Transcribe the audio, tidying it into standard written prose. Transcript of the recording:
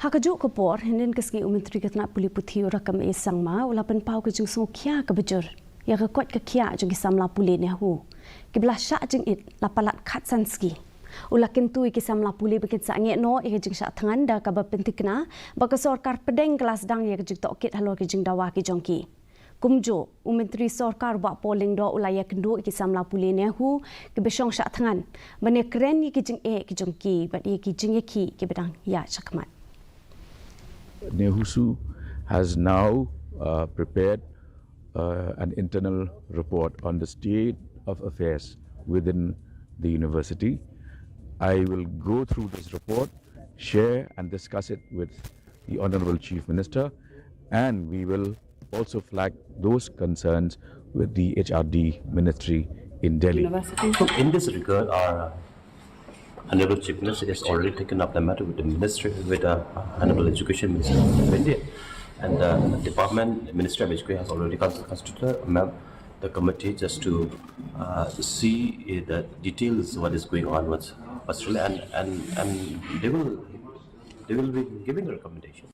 Hakajuk kopor hinin keski Myntri ketna Pule puthi rakam Samla ula penpau ke jung so Khiah ke bejur ya ke Koit ke Khiah jung Samla Pule Nehu ke belah syak jeng it lapalat khat sanski ula kentui ke Samla Pule bekit sa nge no e jeng syak tangan da ka ba pentikna ba ke Sorkar pedeng kelas dang ya ke jung tokit Halor ke jeng dawa ke jongki kumjo Myntri Sorkar ba polling do ulaya kendu ke Samla Pule Nehu ke besong syak tangan bane keren ke jeng ke jongki ba ke jeng ki ke bedang ya chakmat. Nehu has now prepared an internal report on the state of affairs within the university. I will go through this report, share and discuss it with the Honorable Chief Minister, and we will also flag those concerns with the HRD Ministry in Delhi. So in this regard, our Honorable Chief Minister has already taken up the matter with the Ministry, with the Honorable Education Minister of India, and the Department, Ministry of Education has already constituted the committee just to see the details what is going on with Australia, and they will be giving a recommendation.